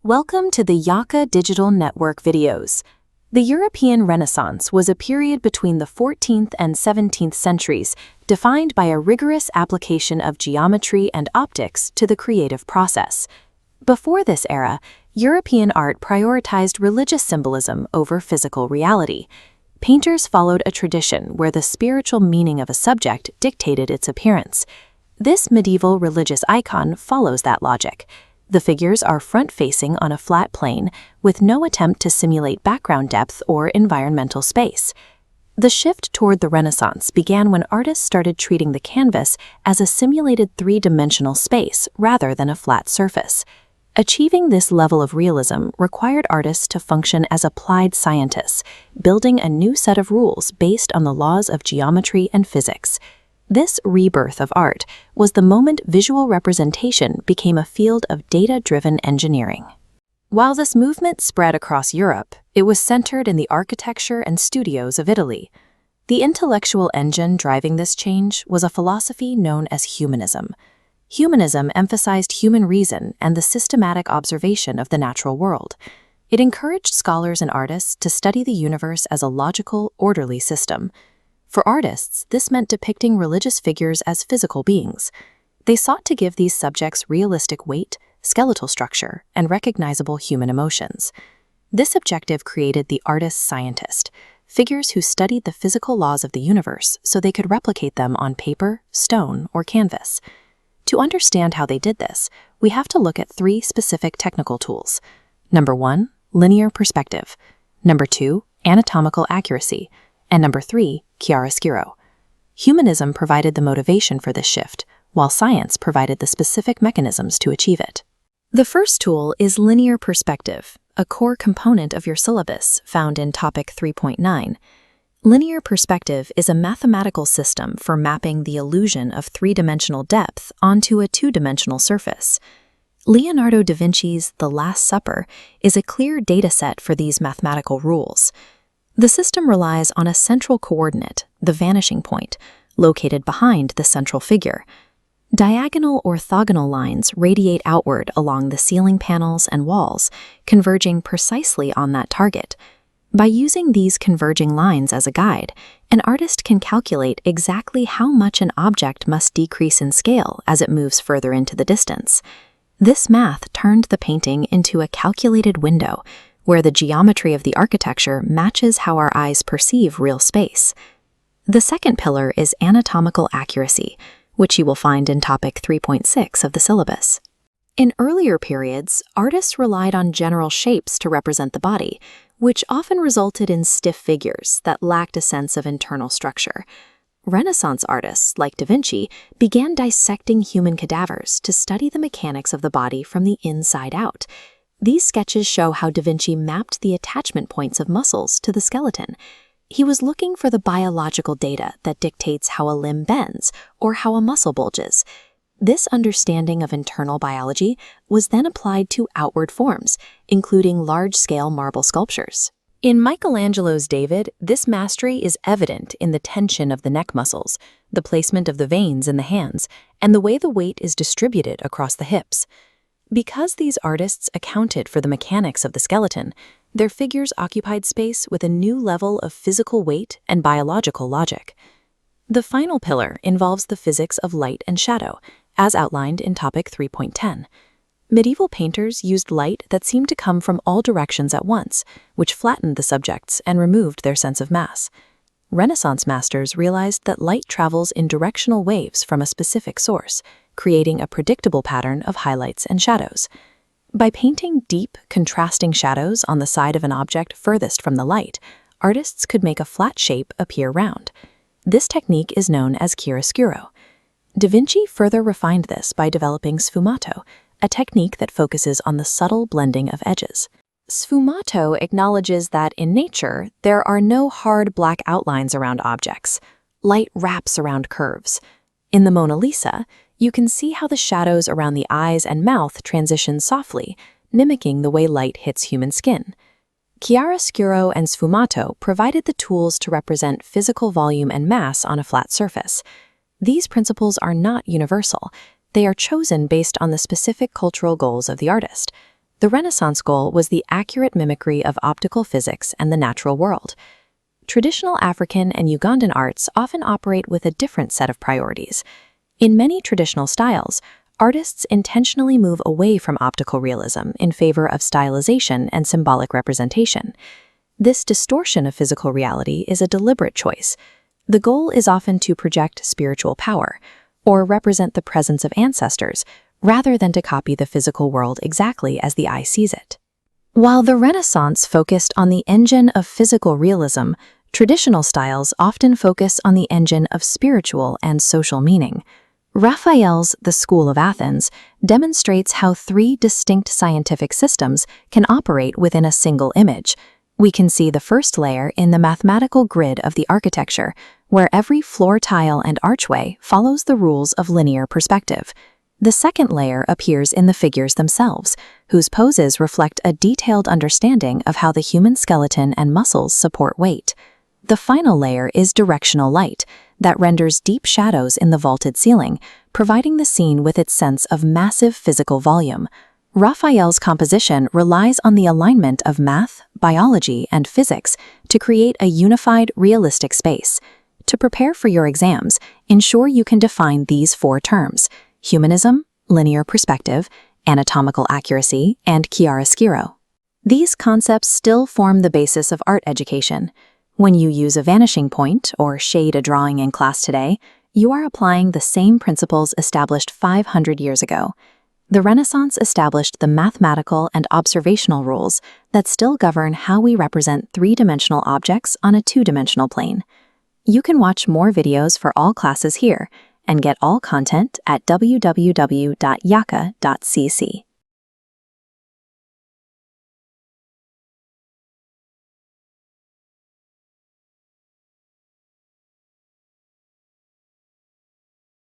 Welcome to the Yaka Digital Network videos. The European Renaissance was a period between the 14th and 17th centuries defined by a rigorous application of geometry and optics to the creative process. Before this era, European art prioritized religious symbolism over physical reality. Painters followed a tradition where the spiritual meaning of a subject dictated its appearance. This medieval religious icon follows that logic. The figures are front-facing on a flat plane, with no attempt to simulate background depth or environmental space. The shift toward the Renaissance began when artists started treating the canvas as a simulated three-dimensional space rather than a flat surface. Achieving this level of realism required artists to function as applied scientists, building a new set of rules based on the laws of geometry and physics. This rebirth of art was the moment visual representation became a field of data-driven engineering. While this movement spread across Europe, it was centered in the architecture and studios of Italy. The intellectual engine driving this change was a philosophy known as humanism. Humanism emphasized human reason and the systematic observation of the natural world. It encouraged scholars and artists to study the universe as a logical, orderly system. For artists, this meant depicting religious figures as physical beings. They sought to give these subjects realistic weight, skeletal structure, and recognizable human emotions. This objective created the artist-scientist, figures who studied the physical laws of the universe so they could replicate them on paper, stone, or canvas. To understand how they did this, we have to look at three specific technical tools. Number 1, linear perspective. Number 2, anatomical accuracy. And number 3, chiaroscuro. Humanism provided the motivation for this shift, while science provided the specific mechanisms to achieve it. The first tool is linear perspective, a core component of your syllabus found in topic 3.9. Linear perspective is a mathematical system for mapping the illusion of three-dimensional depth onto a two-dimensional surface. Leonardo da Vinci's The Last Supper is a clear dataset for these mathematical rules. The system relies on a central coordinate, the vanishing point, located behind the central figure. Diagonal orthogonal lines radiate outward along the ceiling panels and walls, converging precisely on that target. By using these converging lines as a guide, an artist can calculate exactly how much an object must decrease in scale as it moves further into the distance. This math turned the painting into a calculated window, where the geometry of the architecture matches how our eyes perceive real space. The second pillar is anatomical accuracy, which you will find in topic 3.6 of the syllabus. In earlier periods, artists relied on general shapes to represent the body, which often resulted in stiff figures that lacked a sense of internal structure. Renaissance artists, like Da Vinci, began dissecting human cadavers to study the mechanics of the body from the inside out. These sketches show how Da Vinci mapped the attachment points of muscles to the skeleton. He was looking for the biological data that dictates how a limb bends or how a muscle bulges. This understanding of internal biology was then applied to outward forms, including large-scale marble sculptures. In Michelangelo's David, this mastery is evident in the tension of the neck muscles, the placement of the veins in the hands, and the way the weight is distributed across the hips. Because these artists accounted for the mechanics of the skeleton, their figures occupied space with a new level of physical weight and biological logic. The final pillar involves the physics of light and shadow, as outlined in topic 3.10. Medieval painters used light that seemed to come from all directions at once, which flattened the subjects and removed their sense of mass. Renaissance masters realized that light travels in directional waves from a specific source, creating a predictable pattern of highlights and shadows. By painting deep, contrasting shadows on the side of an object furthest from the light, artists could make a flat shape appear round. This technique is known as chiaroscuro. Da Vinci further refined this by developing sfumato, a technique that focuses on the subtle blending of edges. Sfumato acknowledges that in nature, there are no hard black outlines around objects. Light wraps around curves. In the Mona Lisa, you can see how the shadows around the eyes and mouth transition softly, mimicking the way light hits human skin. Chiaroscuro and sfumato provided the tools to represent physical volume and mass on a flat surface. These principles are not universal. They are chosen based on the specific cultural goals of the artist. The Renaissance goal was the accurate mimicry of optical physics and the natural world. Traditional African and Ugandan arts often operate with a different set of priorities. In many traditional styles, artists intentionally move away from optical realism in favor of stylization and symbolic representation. This distortion of physical reality is a deliberate choice. The goal is often to project spiritual power, or represent the presence of ancestors, rather than to copy the physical world exactly as the eye sees it. While the Renaissance focused on the engine of physical realism, traditional styles often focus on the engine of spiritual and social meaning. Raphael's The School of Athens demonstrates how three distinct scientific systems can operate within a single image. We can see the first layer in the mathematical grid of the architecture, where every floor tile and archway follows the rules of linear perspective. The second layer appears in the figures themselves, whose poses reflect a detailed understanding of how the human skeleton and muscles support weight. The final layer is directional light, that renders deep shadows in the vaulted ceiling, providing the scene with its sense of massive physical volume. Raphael's composition relies on the alignment of math, biology, and physics to create a unified, realistic space. To prepare for your exams, ensure you can define these four terms: humanism, linear perspective, anatomical accuracy, and chiaroscuro. These concepts still form the basis of art education. When you use a vanishing point or shade a drawing in class today, you are applying the same principles established 500 years ago. The Renaissance established the mathematical and observational rules that still govern how we represent three-dimensional objects on a two-dimensional plane. You can watch more videos for all classes here and get all content at www.yaka.cc.